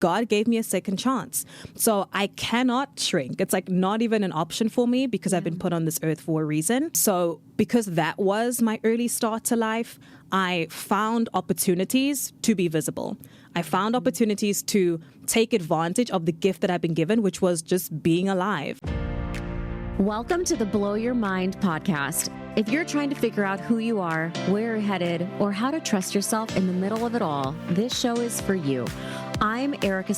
God gave me a second chance. So I cannot shrink. It's like not even an option for me because I've been put on this earth for a reason. So because that was my early start to life, I found opportunities to be visible. I found opportunities to take advantage of the gift that I've been given, which was just being alive. Welcome to the Blow Your Mind podcast. If you're trying to figure out who you are, where you're headed, or how to trust yourself in the middle of it all, this show is for you. I'm Erika.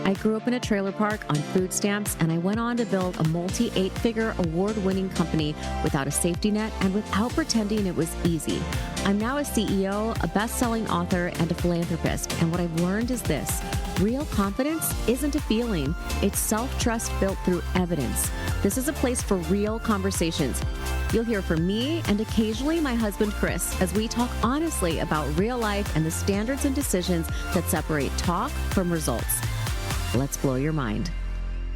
I grew up in a trailer park on food stamps, and I went on to build a multi-8-figure award-winning company without a safety net and without pretending it was easy. I'm now a CEO, a best-selling author, and a philanthropist. And what I've learned is this: real confidence isn't a feeling. It's self-trust built through evidence. This is a place for real conversations. You'll hear from me and occasionally my husband, Chris, as we talk honestly about real life and the standards and decisions that separate talk from results. Let's blow your mind.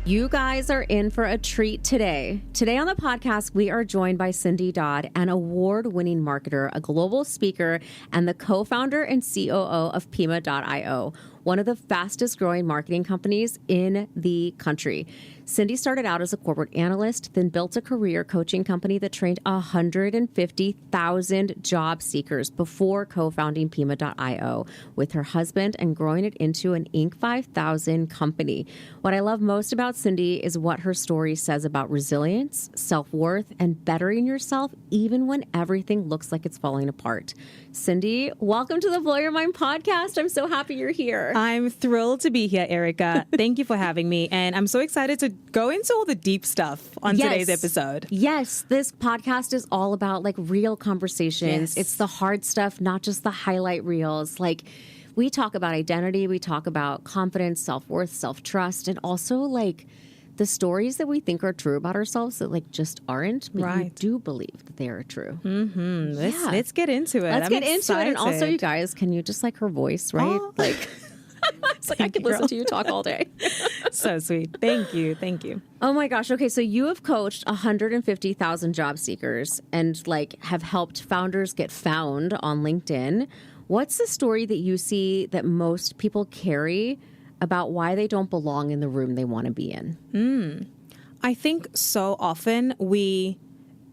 You guys are in for a treat today. Today on the podcast, we are joined by Cindy Dodd, an award-winning marketer, a global speaker, and the co-founder and COO of Pima.io, one of the fastest growing marketing companies in the country. Cindy started out as a corporate analyst, then built a career coaching company that trained 150,000 job seekers before co-founding Pima.io with her husband and growing it into an Inc. 5000 company. What I love most about Cindy is what her story says about resilience, self-worth, and bettering yourself even when everything looks like it's falling apart. Cindy, welcome to the Blow Your Mind podcast. I'm so happy you're here. I'm thrilled to be here, Erika. Thank you for having me. And I'm so excited to go into all the deep stuff on today's episode. Yes, this podcast is all about like real conversations. Yes. It's the hard stuff, not just the highlight reels. Like we talk about identity, we talk about confidence, self-worth, self-trust, and also like the stories that we think are true about ourselves that like just aren't, but you do believe that they are true. Mm-hmm. Let's get into it. Let's get into it. And also, you guys, can you just like her voice, right? Oh. Like, it's like I could listen to you talk all day. So sweet. Thank you. Thank you. Oh my gosh. Okay. So you have coached 150,000 job seekers and like have helped founders get found on LinkedIn. What's the story that you see that most people carry about why they don't belong in the room they want to be in? I think so often we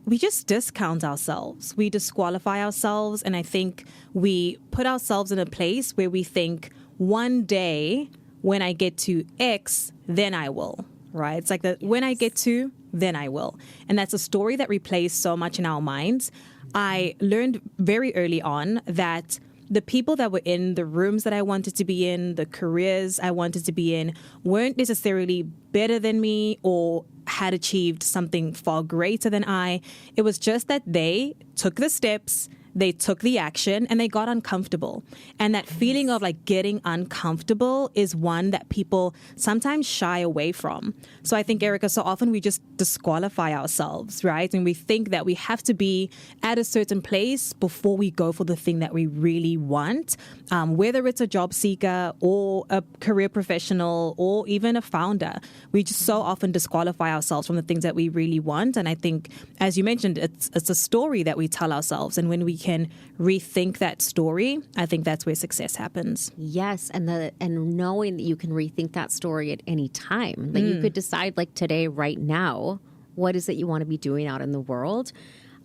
just discount ourselves. We disqualify ourselves. And I think we put ourselves in a place where we think one day when I get to X, then I will, right? It's like that when I get to, then I will. And that's a story that replays so much in our minds. I learned very early on that the people that were in the rooms that I wanted to be in, the careers I wanted to be in, weren't necessarily better than me or had achieved something far greater than I. It was just that they took the steps, they took the action, and they got uncomfortable. And that feeling of like getting uncomfortable is one that people sometimes shy away from. So I think, Erika, so often we just disqualify ourselves, right? And we think that we have to be at a certain place before we go for the thing that we really want, whether it's a job seeker or a career professional or even a founder. We just so often disqualify ourselves from the things that we really want. And I think, as you mentioned, it's a story that we tell ourselves. And when we can rethink that story, I think that's where success happens. Yes, and knowing that you can rethink that story at any time. Like you could decide like today, right now, what is it you want to be doing out in the world?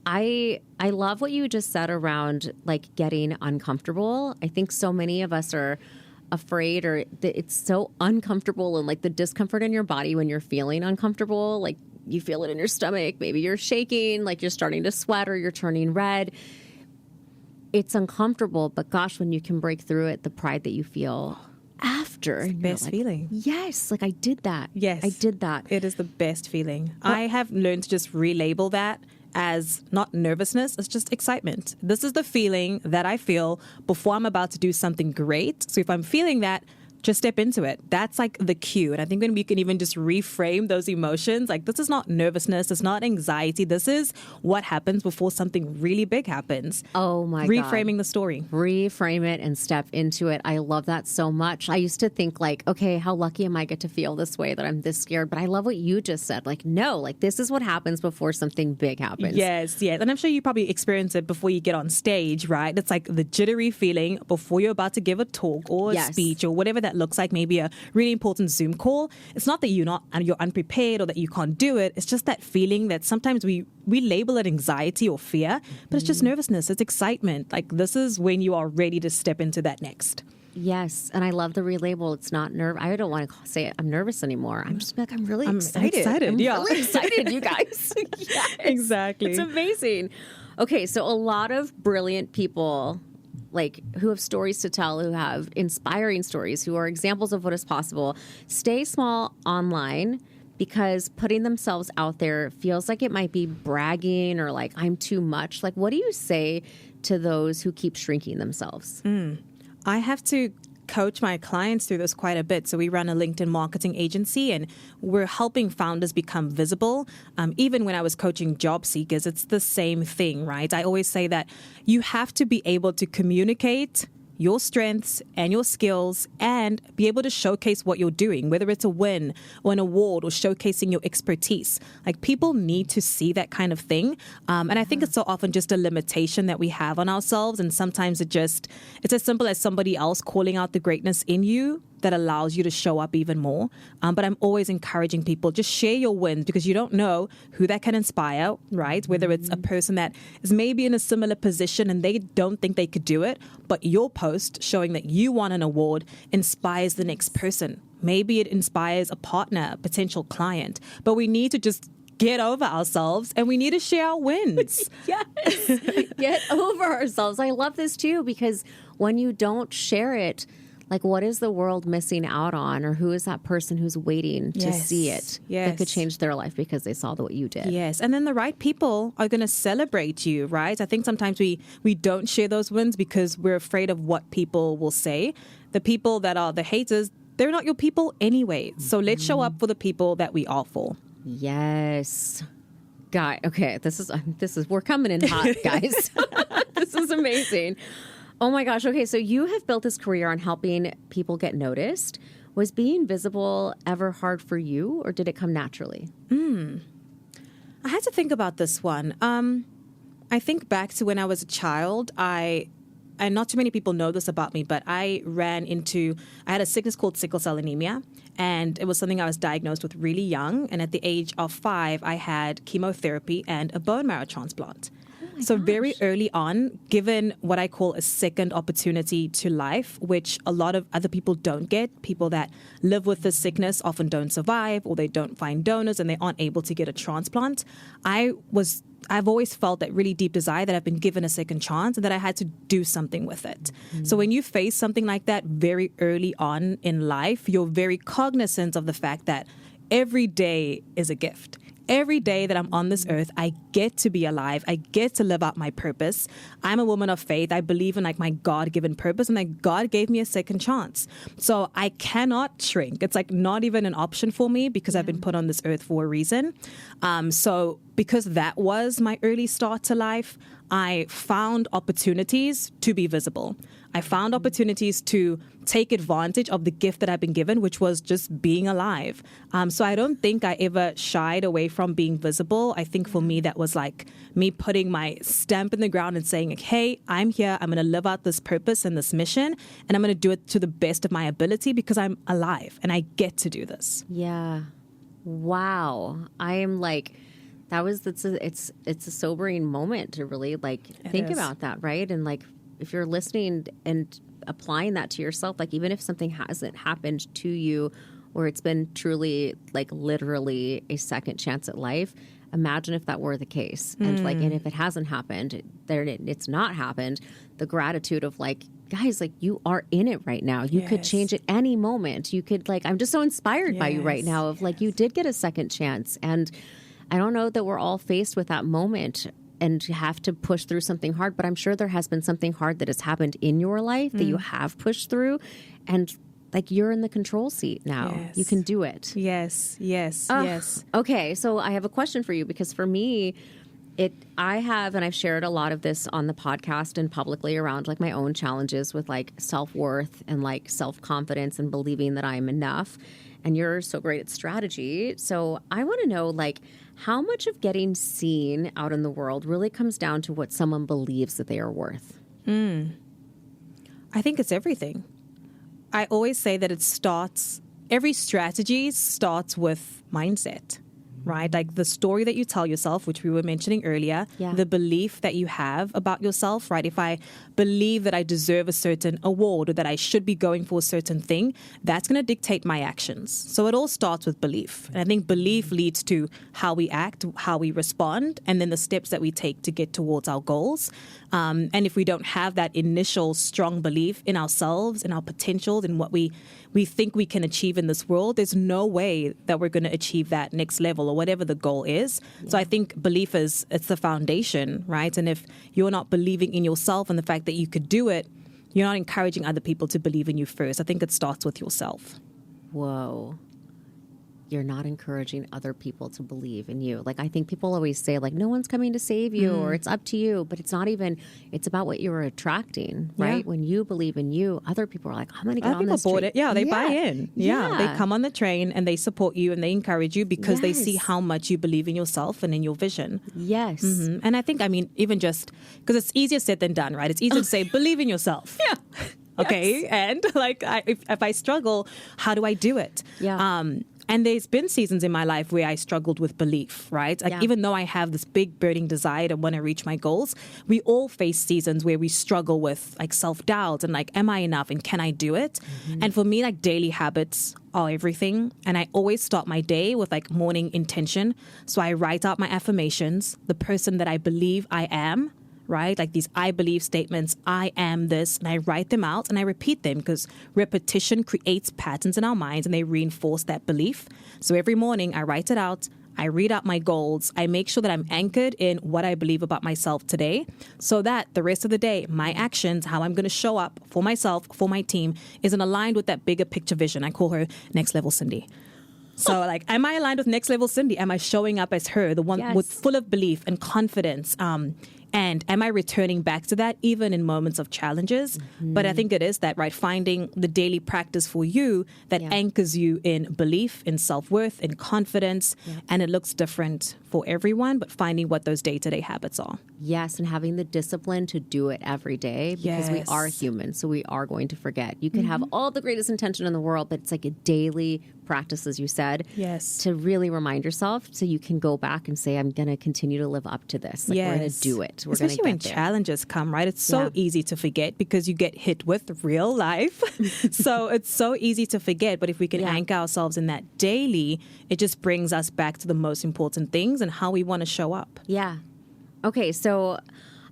I love what you just said around like getting uncomfortable. I think so many of us are afraid, or that it's so uncomfortable, and like the discomfort in your body when you're feeling uncomfortable, like you feel it in your stomach, maybe you're shaking, like you're starting to sweat or you're turning red. It's uncomfortable, but gosh, when you can break through it, the pride that you feel after. It's the best feeling. Yes, like I did that. Yes. I did that. It is the best feeling. I have learned to just relabel that as not nervousness, it's just excitement. This is the feeling that I feel before I'm about to do something great. So if I'm feeling that, just step into it. That's like the cue. And I think when we can even just reframe those emotions, like this is not nervousness, it's not anxiety. This is what happens before something really big happens. Oh my God. Reframing the story. Reframe it and step into it. I love that so much. I used to think like, okay, how lucky am I get to feel this way that I'm this scared? But I love what you just said. Like, no, like this is what happens before something big happens. Yes, yes. And I'm sure you probably experience it before you get on stage, right? It's like the jittery feeling before you're about to give a talk or a speech or whatever that that looks like maybe a really important Zoom call, it's not that you're unprepared or that you can't do it. It's just that feeling that sometimes we label it anxiety or fear, but it's just nervousness. It's excitement. Like, this is when you are ready to step into that next. Yes, and I love the relabel. It's not I don't want to say I'm nervous anymore. I'm just like, I'm really excited. I'm really excited, you guys. Yes. Exactly. It's amazing. Okay, so a lot of brilliant people, like, who have stories to tell, who have inspiring stories, who are examples of what is possible, stay small online because putting themselves out there feels like it might be bragging or like I'm too much. Like, what do you say to those who keep shrinking themselves? I have to coach my clients through this quite a bit. So we run a LinkedIn marketing agency and we're helping founders become visible. Even when I was coaching job seekers, it's the same thing, right? I always say that you have to be able to communicate your strengths and your skills and be able to showcase what you're doing, whether it's a win or an award or showcasing your expertise. Like, people need to see that kind of thing. And I think it's so often just a limitation that we have on ourselves. And sometimes it's as simple as somebody else calling out the greatness in you that allows you to show up even more. But I'm always encouraging people, just share your wins because you don't know who that can inspire, right? Whether it's a person that is maybe in a similar position and they don't think they could do it, but your post showing that you won an award inspires the next person. Maybe it inspires a partner, a potential client, but we need to just get over ourselves and we need to share our wins. Yes, get over ourselves. I love this too, because when you don't share it, like, what is the world missing out on? Or who is that person who's waiting to see it that could change their life because they saw what you did? Yes. And then the right people are going to celebrate you, right? I think sometimes we don't share those wins because we're afraid of what people will say. The people that are the haters, they're not your people anyway. So let's show up for the people that we are for. Yes. Guy, okay, this is we're coming in hot, guys. This is amazing. Oh my gosh. Okay, so you have built this career on helping people get noticed. Was being visible ever hard for you, or did it come naturally? I had to think about this one. I think back to when I was a child. And not too many people know this about me, but I had a sickness called sickle cell anemia, and it was something I was diagnosed with really young. And at the age of 5, I had chemotherapy and a bone marrow transplant. So very early on, given what I call a second opportunity to life, which a lot of other people don't get, people that live with this sickness often don't survive or they don't find donors and they aren't able to get a transplant. I've always felt that really deep desire that I've been given a second chance and that I had to do something with it. So when you face something like that very early on in life, you're very cognizant of the fact that every day is a gift. Every day that I'm on this earth, I get to be alive. I get to live out my purpose. I'm a woman of faith. I believe in my God-given purpose and that God gave me a second chance. So I cannot shrink. It's not even an option for me because I've been put on this earth for a reason. So because that was my early start to life, I found opportunities to be visible. I found opportunities to take advantage of the gift that I've been given, which was just being alive. So I don't think I ever shied away from being visible. I think for me, that was like me putting my stamp in the ground and saying, hey, I'm here. I'm going to live out this purpose and this mission, and I'm going to do it to the best of my ability because I'm alive and I get to do this. Yeah. Wow. I am like... it's a sobering moment to really think about that, right? And if you're listening and applying that to yourself, even if something hasn't happened to you or it's been truly literally a second chance at life, imagine if that were the case. And and if it hasn't happened, it's not happened, the gratitude of guys, you are in it right now. You could change at any moment. You could I'm just so inspired by you right now of you did get a second chance. And I don't know that we're all faced with that moment and have to push through something hard, but I'm sure there has been something hard that has happened in your life that you have pushed through, and you're in the control seat now. Yes. You can do it. Yes. Okay, so I have a question for you, because for me, I've shared a lot of this on the podcast and publicly around my own challenges with self-worth and self-confidence and believing that I'm enough. And you're so great at strategy. So I want to know, how much of getting seen out in the world really comes down to what someone believes that they are worth? I think it's everything. I always say that every strategy starts with mindset. Right? Like the story that you tell yourself, which we were mentioning earlier, the belief that you have about yourself, right? If I believe that I deserve a certain award or that I should be going for a certain thing, that's going to dictate my actions. So it all starts with belief. And I think belief leads to how we act, how we respond, and then the steps that we take to get towards our goals. And if we don't have that initial strong belief in ourselves, in our potentials, in what we think we can achieve in this world, there's no way that we're going to achieve that next level or whatever the goal is. Yeah. So I think belief it's the foundation, right? And if you're not believing in yourself and the fact that you could do it, you're not encouraging other people to believe in you first. I think it starts with yourself. Whoa. You're not encouraging other people to believe in you. Like, I think people always say, like, no one's coming to save you or it's up to you. But it's not even, it's about what you're attracting, right? Yeah. When you believe in you, other people are like, I'm going to get on this train. Yeah, they buy in. Yeah, they come on the train and they support you and they encourage you because they see how much you believe in yourself and in your vision. Yes. Mm-hmm. And I think, even just, because it's easier said than done, right? It's easier to say, believe in yourself. Yeah. Okay. Yes. And like, if I struggle, how do I do it? Yeah. And there's been seasons in my life where I struggled with belief, right? Like even though I have this big burning desire to want to reach my goals, we all face seasons where we struggle with like self-doubt and like, am I enough and can I do it? Mm-hmm. And for me, like daily habits are everything. And I always start my day with like morning intention. So I write out my affirmations, the person that I believe I am, right? Like these I believe statements, I am this, and I write them out and I repeat them because repetition creates patterns in our minds and they reinforce that belief. So every morning I write it out, I read out my goals, I make sure that I'm anchored in what I believe about myself today so that the rest of the day, my actions, how I'm going to show up for myself, for my team, isn't aligned with that bigger picture vision. I call her Next Level Cindy. So like, am I aligned with Next Level Cindy? Am I showing up as her, the one with full of belief and confidence? And am I returning back to that even in moments of challenges? Mm-hmm. But I think it is that, right? Finding the daily practice for you that anchors you in belief, in self-worth, in confidence. Yeah. And it looks different for everyone, but finding what those day-to-day habits are. Yes, and having the discipline to do it every day because we are human, so we are going to forget. You can have all the greatest intention in the world, but it's like a daily practice, as you said, to really remind yourself so you can go back and say, I'm going to continue to live up to this. Like, we're going to do it. We're going to get when there. Challenges come, right? It's so easy to forget because you get hit with real life. So it's so easy to forget. But if we can anchor ourselves in that daily, it just brings us back to the most important things and how we want to show up. Yeah. Okay, so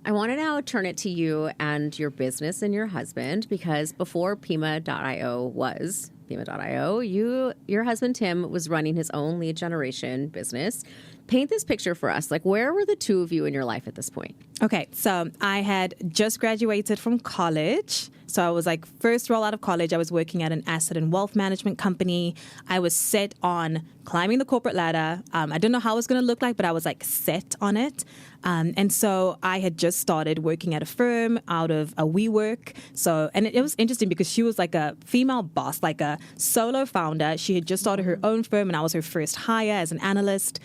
I want to now turn it to you and your business and your husband, because before Pima.io was Pima.io, your husband Tim was running his own lead generation business. Paint this picture for us. Like, where were the two of you in your life at this point? Okay, so I had just graduated from college. So I was like, first roll out of college, I was working at an asset and wealth management company. I was set on climbing the corporate ladder. I didn't know how it was going to look like, but I was like set on it. And so I had just started working at a firm out of a WeWork. So, and it was interesting because she was like a female boss, like a solo founder. She had just started her own firm and I was her first hire as an analyst.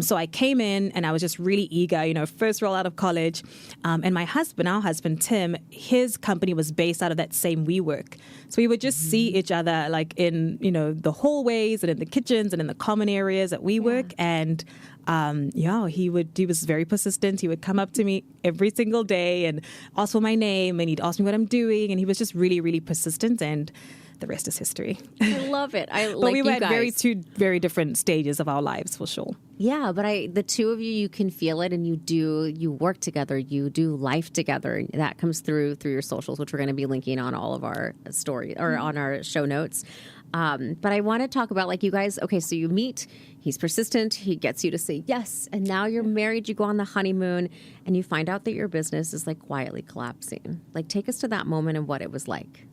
So I came in and I was just really eager, first roll out of college. And my husband, our husband, Tim, his company was based out of that same WeWork. So we would just see each other like in, the hallways and in the kitchens and in the common areas at WeWork. And he was very persistent. He would come up to me every single day and ask for my name and he'd ask me what I'm doing. And he was just really, really persistent, and the rest is history. I love it. But we were at two very different stages of our lives, for sure. Yeah, but the two of you can feel it, and you work together, you do life together. That comes through your socials, which we're going to be linking on all of our stories or on our show notes. But I want to talk about, like, you guys, okay, so you meet, he's persistent, he gets you to say yes, and now you're married, you go on the honeymoon, and you find out that your business is like quietly collapsing. Like, take us to that moment and what it was like.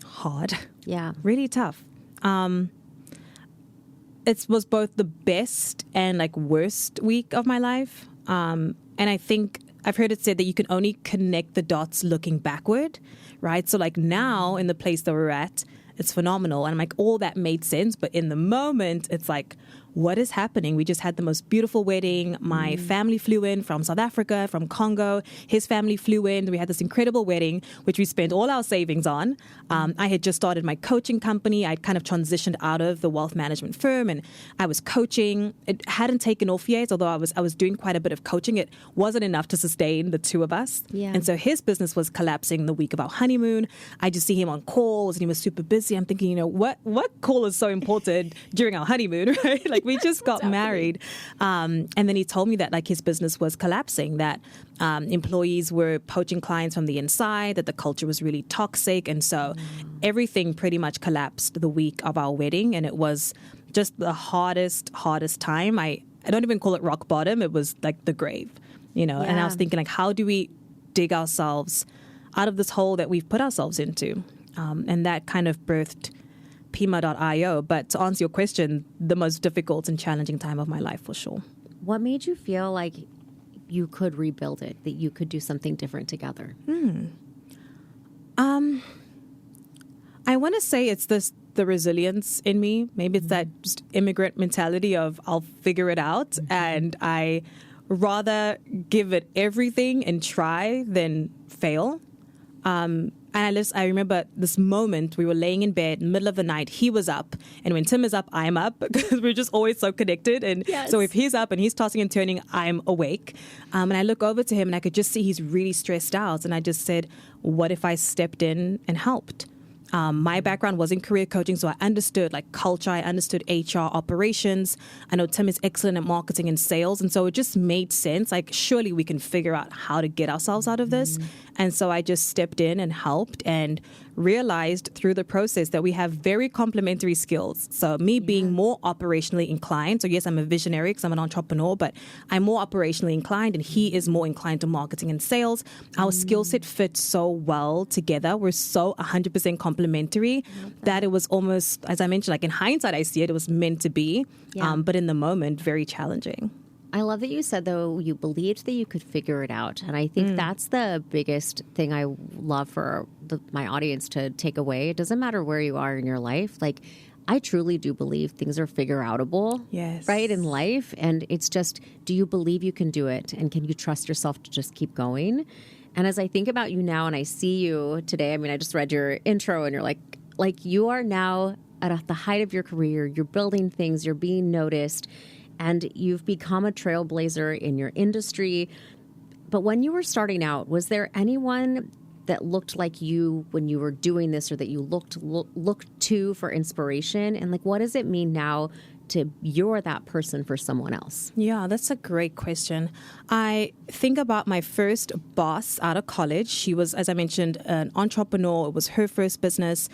Hard. Yeah. Really tough. It was both the best and like worst week of my life. And I think I've heard it said that you can only connect the dots looking backward, right? So like now in the place that we're at, it's phenomenal. And I'm like, all that made sense. But in the moment, it's like, what is happening? We just had the most beautiful wedding. My family flew in from South Africa, from Congo. His family flew in. We had this incredible wedding, which we spent all our savings on. I had just started my coaching company. I'd kind of transitioned out of the wealth management firm, and I was coaching. It hadn't taken off yet, although I was doing quite a bit of coaching. It wasn't enough to sustain the two of us. Yeah. And so his business was collapsing the week of our honeymoon. I just see him on calls, and he was super busy. I'm thinking, what call is so important during our honeymoon, right? Like, we just got married. And then he told me that, like, his business was collapsing, that employees were poaching clients from the inside, that the culture was really toxic. And so everything pretty much collapsed the week of our wedding. And it was just the hardest time. I don't even call it rock bottom. It was like the grave, And I was thinking, like, how do we dig ourselves out of this hole that we've put ourselves into? And that kind of birthed Pima.io. But to answer your question, the most difficult and challenging time of my life, for sure. What made you feel like you could rebuild it, that you could do something different together? I want to say it's the resilience in me. Maybe it's that just immigrant mentality of I'll figure it out, and I rather give it everything and try than fail. And I remember this moment, we were laying in bed in the middle of the night. He was up. And when Tim is up, I'm up, because we're just always so connected. And so if he's up and he's tossing and turning, I'm awake. And I look over to him and I could just see he's really stressed out. And I just said, what if I stepped in and helped? My background was in career coaching, so I understood like culture, I understood HR operations. I know Tim is excellent at marketing and sales, and so it just made sense. Like, surely we can figure out how to get ourselves out of this. And so I just stepped in and helped, and realized through the process that we have very complementary skills. So me being more operationally inclined, so yes, I'm a visionary because I'm an entrepreneur, but I'm more operationally inclined, and he is more inclined to marketing and sales. Our skill set fits so well together. We're so 100% complementary that it was almost, as I mentioned, like in hindsight, I see it was meant to be, but in the moment, very challenging. I love that you said, though, you believed that you could figure it out. And I think that's the biggest thing I love for my audience to take away. It doesn't matter where you are in your life. Like, I truly do believe things are figureoutable, right, in life. And it's just, do you believe you can do it? And can you trust yourself to just keep going? And as I think about you now and I see you today, I mean, I just read your intro and you're like you are now at the height of your career. You're building things. You're being noticed. And you've become a trailblazer in your industry. But when you were starting out, was there anyone that looked like you when you were doing this, or that you looked to for inspiration? And like, what does it mean now to you're that person for someone else? Yeah, that's a great question. I think about my first boss out of college. She was, as I mentioned, an entrepreneur. It was her first business.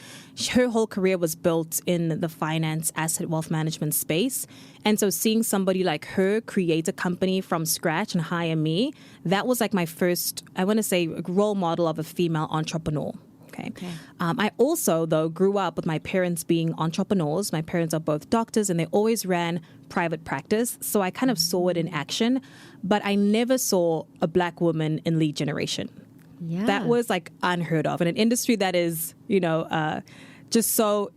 Her whole career was built in the finance, asset, wealth management space. And so seeing somebody like her create a company from scratch and hire me, that was like my first, I want to say, role model of a female entrepreneur. Okay. I also, though, grew up with my parents being entrepreneurs. My parents are both doctors, and they always ran private practice. So I kind of saw it in action, but I never saw a Black woman in lead generation. Yeah. That was like unheard of in an industry that is, just so.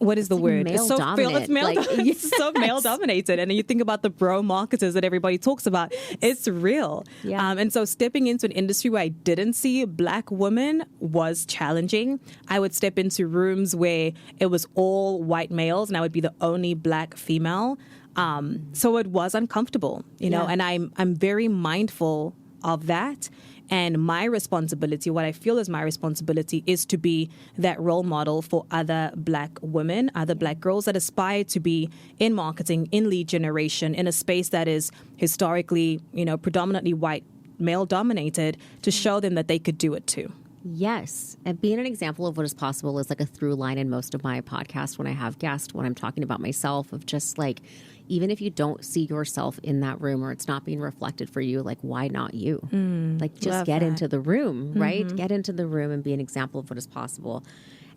What is the word? It's so male dominated. And then you think about the bro marketers that everybody talks about. It's real. Yeah. And so stepping into an industry where I didn't see Black women was challenging. I would step into rooms where it was all white males and I would be the only Black female. So it was uncomfortable, and I'm very mindful of that. And my responsibility, what I feel is my responsibility, is to be that role model for other Black women, other Black girls that aspire to be in marketing, in lead generation, in a space that is historically, predominantly white, male dominated, to show them that they could do it too. Yes. And being an example of what is possible is like a through line in most of my podcasts when I have guests, when I'm talking about myself, of just like, even if you don't see yourself in that room or it's not being reflected for you, like, why not you? Like, just get into the room, right? Get into the room and be an example of what is possible.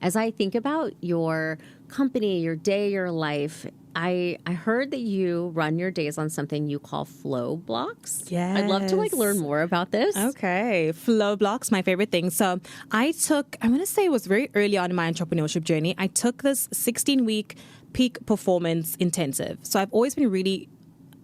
as I think about your company, your day, your life, I heard that you run your days on something you call flow blocks. Yes. I'd love to learn more about this. Okay. Flow blocks, my favorite thing. So I want to say it was very early on in my entrepreneurship journey. I took this 16-week peak performance intensive. So I've always been really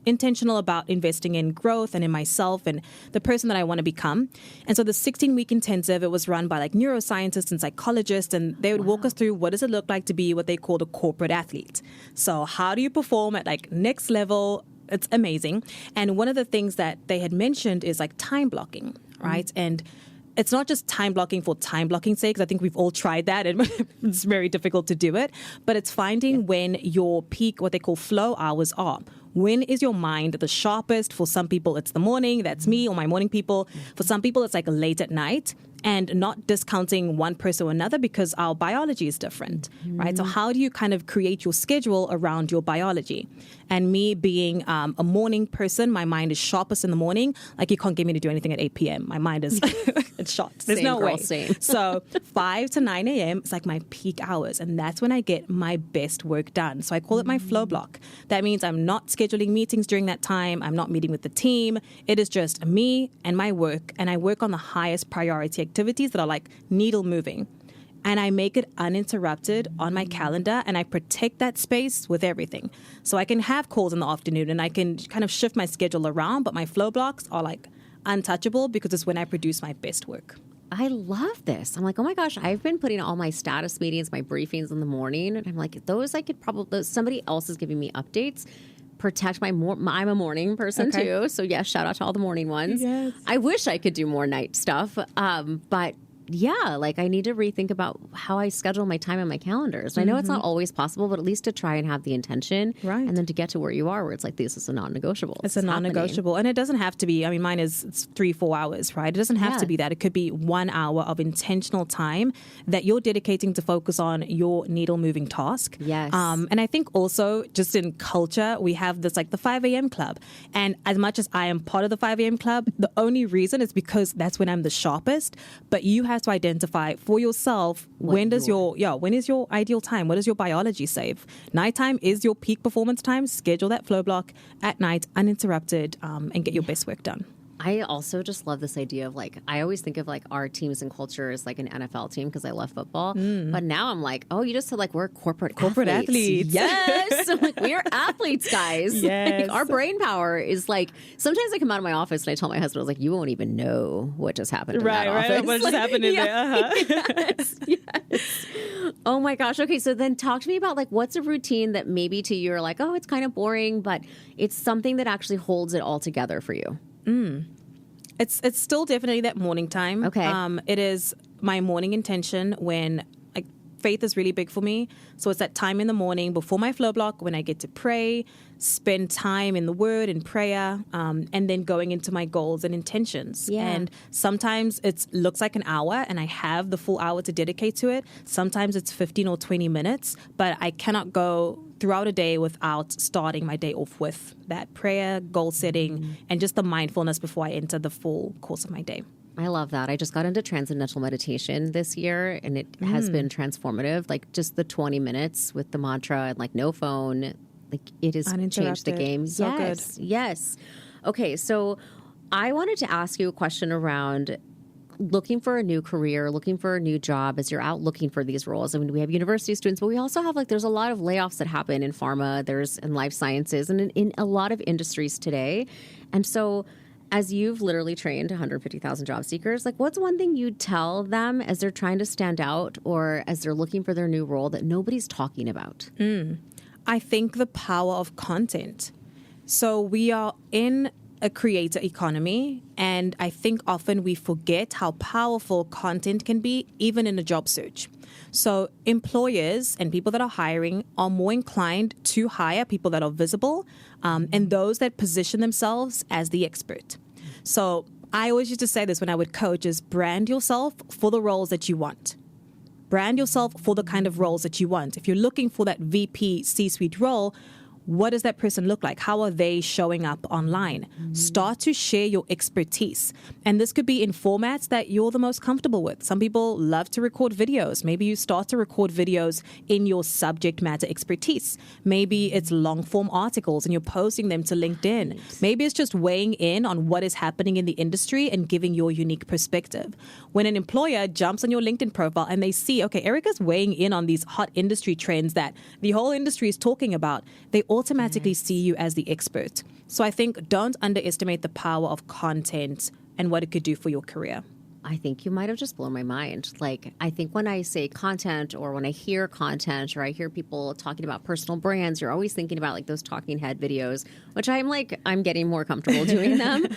intentional about investing in growth and in myself and the person that I want to become. And so the 16-week intensive, it was run by like neuroscientists and psychologists, and they would walk us through what does it look like to be what they called a corporate athlete. So how do you perform at like next level? It's amazing. And one of the things that they had mentioned is like time blocking, right? And it's not just time blocking for time blocking's sake, because I think we've all tried that and it's very difficult to do it. But it's finding when your peak, what they call flow hours are. When is your mind the sharpest? For some people, it's the morning. That's me or my morning people. For some people, it's like late at night. And not discounting one person or another because our biology is different, right? So how do you kind of create your schedule around your biology? And me being a morning person, my mind is sharpest in the morning. Like you can't get me to do anything at 8 p.m. My mind is it's shot. There's no way. So 5 to 9 a.m. is like my peak hours. And that's when I get my best work done. So I call it my flow block. That means I'm not scheduling meetings during that time. I'm not meeting with the team. It is just me and my work. And I work on the highest priority activities that are like needle moving. And I make it uninterrupted on my calendar, and I protect that space with everything. So I can have calls in the afternoon and I can kind of shift my schedule around, but my flow blocks are like untouchable because it's when I produce my best work. I love this. I'm like, oh my gosh, I've been putting all my status meetings, my briefings in the morning. And I'm like, those I could probably, somebody else is giving me updates. Protect I'm a morning person too. So yes, shout out to all the morning ones. Yes. I wish I could do more night stuff. But yeah, like I need to rethink about how I schedule my time on my calendars. I know it's not always possible, but at least to try and have the intention. Right. And then to get to where you are, where it's like, this is a non-negotiable. It's a non-negotiable. And it doesn't have to be, I mean, mine is it's 3-4 hours, right? It doesn't have to be that. It could be 1 hour of intentional time that you're dedicating to focus on your needle moving task. Yes. And I think also just in culture, we have this like the 5 a.m. club. And as much as I am part of the 5 a.m. club, the only reason is because that's when I'm the sharpest. But you have to identify for yourself when is your ideal time? What does your biology say? Nighttime is your peak performance time. Schedule that flow block at night, uninterrupted, and get your best work done. I also just love this idea of like, I always think of like our teams and culture as like an NFL team because I love football. But now I'm like, oh, you just said like we're corporate athletes. Yes. I'm like, we're athletes, guys. Yes. Like, our brain power is like, sometimes I come out of my office and I tell my husband, I was like, you won't even know what just happened in that office. What just happened in there. Yes. Oh my gosh. Okay. So then talk to me about like, what's a routine that maybe to you are like, oh, it's kind of boring, but it's something that actually holds it all together for you. It's still definitely that morning time. Okay. It is my morning intention when like faith is really big for me. So it's that time in the morning before my flow block when I get to pray, spend time in the word and prayer, and then going into my goals and intentions. Yeah. And sometimes it looks like an hour and I have the full hour to dedicate to it. Sometimes it's 15 or 20 minutes, but I cannot go throughout a day without starting my day off with that prayer, goal setting, and just the mindfulness before I enter the full course of my day. I love that. I just got into transcendental meditation this year, and it has been transformative. Like just the 20 minutes with the mantra and like no phone, like it has changed the game. So yes, good. Yes. Okay, so I wanted to ask you a question around looking for a new career, looking for a new job as you're out looking for these roles. I mean, we have university students, but we also have like, there's a lot of layoffs that happen in pharma, there's in life sciences, and in a lot of industries today. And so as you've literally trained 150,000 job seekers, like what's one thing you'd tell them as they're trying to stand out or as they're looking for their new role that nobody's talking about? I think the power of content. So we are in a creator economy, and I think often we forget how powerful content can be even in a job search. So employers and people that are hiring are more inclined to hire people that are visible and those that position themselves as the expert. So I always used to say this when I would coach is brand yourself for the roles that you want. Brand yourself for the kind of roles that you want. If you're looking for that VP C-suite role, what does that person look like? How are they showing up online? Start to share your expertise. And this could be in formats that you're the most comfortable with. Some people love to record videos. Maybe you start to record videos in your subject matter expertise. Maybe it's long form articles and you're posting them to LinkedIn. Right. Maybe it's just weighing in on what is happening in the industry and giving your unique perspective. When an employer jumps on your LinkedIn profile and they see, okay, Erika's weighing in on these hot industry trends that the whole industry is talking about, they automatically see you as the expert. So I think don't underestimate the power of content and what it could do for your career. I think you might have just blown my mind. Like, I think when I say content or when I hear content or I hear people talking about personal brands, you're always thinking about like those talking head videos, which I'm getting more comfortable doing them.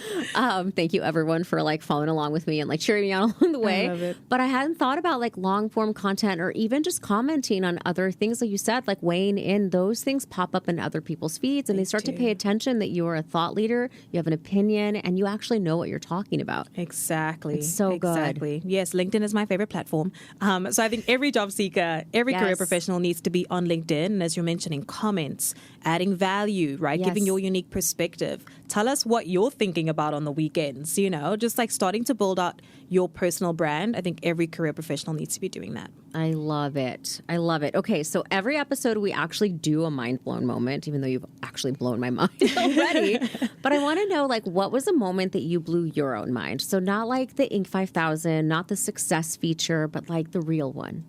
Thank you everyone for like following along with me and like cheering me on along the way. I love it. But I hadn't thought about like long form content or even just commenting on other things like you said, like weighing in. Those things pop up in other people's feeds and they start to pay attention that you are a thought leader, you have an opinion, and you actually know what you're talking about. Exactly. It's so good. Exactly. Yes, LinkedIn is my favorite platform. So I think every job seeker, every career professional needs to be on LinkedIn. And as you're mentioning, comments, adding value, right? Yes. Giving your unique perspective. Tell us what you're thinking about on the weekends, just like starting to build out your personal brand. I think every career professional needs to be doing that. I love it. I love it. Okay, so every episode we actually do a mind blown moment, even though you've actually blown my mind already. But I want to know, like, what was a moment that you blew your own mind? So not like the Inc. 5000, not the success feature, but like the real one.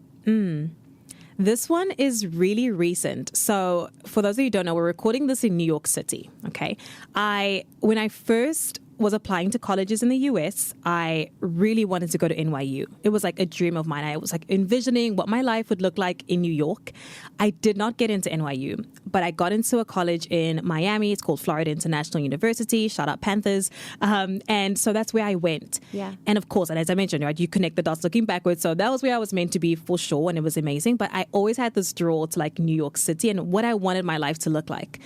This one is really recent. So for those of you who don't know, we're recording this in New York City. Okay. When I first was applying to colleges in the US, I really wanted to go to NYU. It was like a dream of mine. I was like envisioning what my life would look like in New York. I did not get into NYU, but I got into a college in Miami. It's called Florida International University. Shout out Panthers. And so that's where I went. Yeah. And of course, and as I mentioned, right, you connect the dots looking backwards. So that was where I was meant to be for sure. And it was amazing. But I always had this draw to like New York City and what I wanted my life to look like.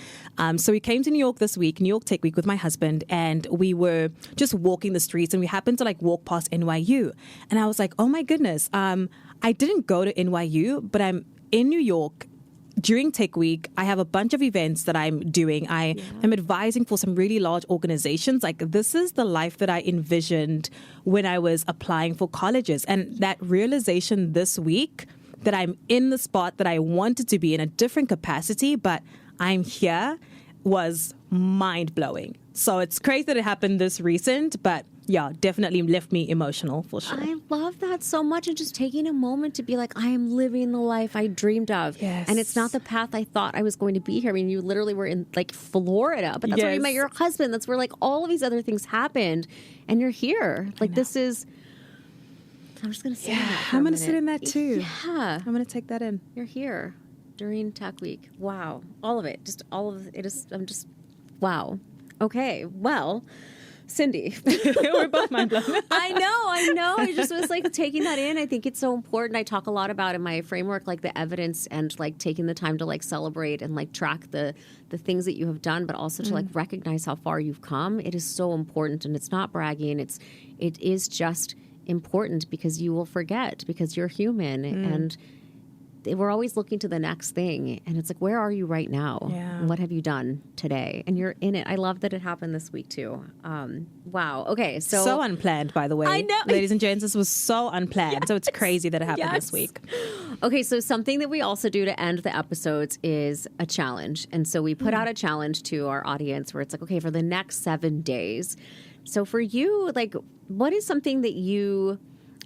So we came to New York this week, New York Tech Week with my husband, and we were just walking the streets and we happened to like walk past NYU. And I was like, oh my goodness, I didn't go to NYU, but I'm in New York during Tech Week. I have a bunch of events that I'm doing. I am advising for some really large organizations. Like this is the life that I envisioned when I was applying for colleges. And that realization this week that I'm in the spot that I wanted to be in a different capacity, but I'm here, was mind-blowing. So it's crazy that it happened this recent, but yeah, definitely left me emotional for sure. I love that so much, and just taking a moment to be like, I am living the life I dreamed of. Yes. And it's not the path I thought I was going to be here. I mean, you literally were in like Florida, but that's where you met your husband. That's where like all of these other things happened, and you're here. Like this is... I'm just going to sit in that for I'm a going to sit minute. in that too. Yeah. I'm going to take that in. You're here during Tech Week. Wow. All of it. Just all of it is, I'm just, wow. Okay. Well, Cindy. We're both mind blown. I know. I just was like taking that in. I think it's so important. I talk a lot about in my framework, like the evidence and like taking the time to like celebrate and like track the things that you have done, but also to like recognize how far you've come. It is so important, and it's not bragging. It is just important because you will forget, because you're human and we're always looking to the next thing, and it's like, where are you right now? What have you done today? And you're in it. I love that it happened this week too. Wow. Okay. So unplanned, by the way. I know. Ladies and gents, this was so unplanned. So it's crazy that it happened this week. Okay, so something that we also do to end the episodes is a challenge. And so we put out a challenge to our audience where it's like, okay, for the next 7 days. So for you, like, what is something that you,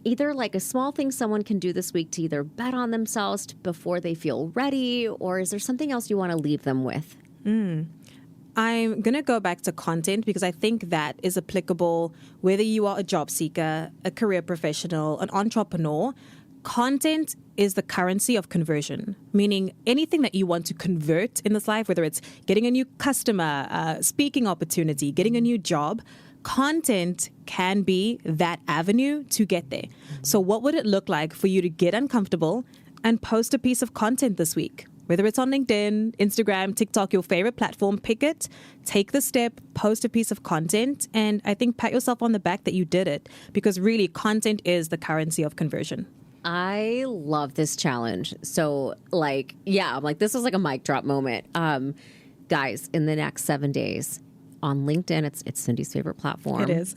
either like a small thing someone can do this week to either bet on themselves before they feel ready, or is there something else you want to leave them with? I'm going to go back to content because I think that is applicable whether you are a job seeker, a career professional, an entrepreneur. Content is the currency of conversion, meaning anything that you want to convert in this life, whether it's getting a new customer, speaking opportunity, getting a new job, content can be that avenue to get there. So what would it look like for you to get uncomfortable and post a piece of content this week? Whether it's on LinkedIn, Instagram, TikTok, your favorite platform, pick it, take the step, post a piece of content, and I think pat yourself on the back that you did it, because really content is the currency of conversion. I love this challenge. So like, yeah, I'm like, this was like a mic drop moment. guys, in the next 7 days on LinkedIn, it's Cindy's favorite platform. It is.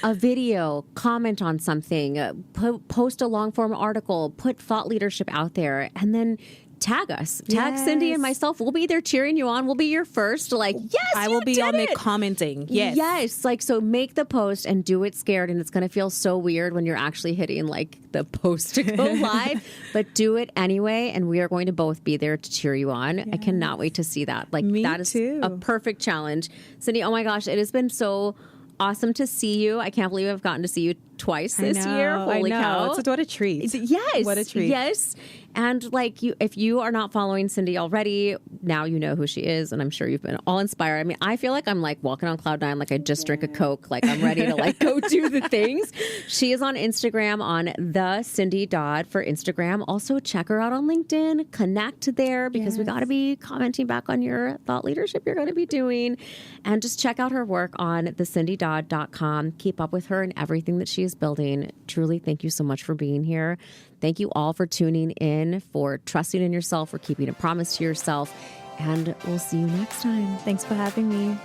A video, comment on something, post a long form article, put thought leadership out there, and then tag us. Tag Cindy and myself. We'll be there cheering you on. We'll be your first. Like, yes, I will be on it commenting. Yes. Yes. Like, so make the post and do it scared. And it's going to feel so weird when you're actually hitting like the post to go live, but do it anyway. And we are going to both be there to cheer you on. Yes. I cannot wait to see that. Like, Me that is too. a perfect challenge. Cindy, oh my gosh, it has been so awesome to see you. I can't believe I've gotten to see you twice this year. Holy cow. What a treat. Yes. What a treat. Yes. And like if you are not following Cindy already, now you know who she is. And I'm sure you've been all inspired. I mean, I feel like I'm like walking on cloud nine. Like I just drank a Coke. Like I'm ready to like go do the things. She is on Instagram on the Cindy Dodd for Instagram. Also check her out on LinkedIn. Connect there because we got to be commenting back on your thought leadership you're going to be doing. And just check out her work on thecindydodd.com. Keep up with her and everything that she is building. Truly, thank you so much for being here. Thank you all for tuning in, for trusting in yourself, for keeping a promise to yourself. And we'll see you next time. Thanks for having me.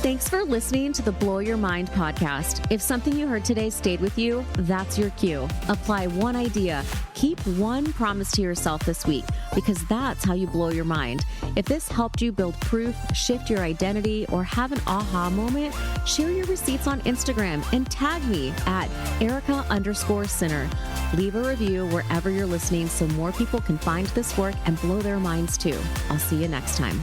Thanks for listening to the Blow Your Mind podcast. If something you heard today stayed with you, that's your cue. Apply one idea. Keep one promise to yourself this week, because that's how you blow your mind. If this helped you build proof, shift your identity, or have an aha moment, share your receipts on Instagram and tag me at Erika_Sinner. Leave a review wherever you're listening so more people can find this work and blow their minds too. I'll see you next time.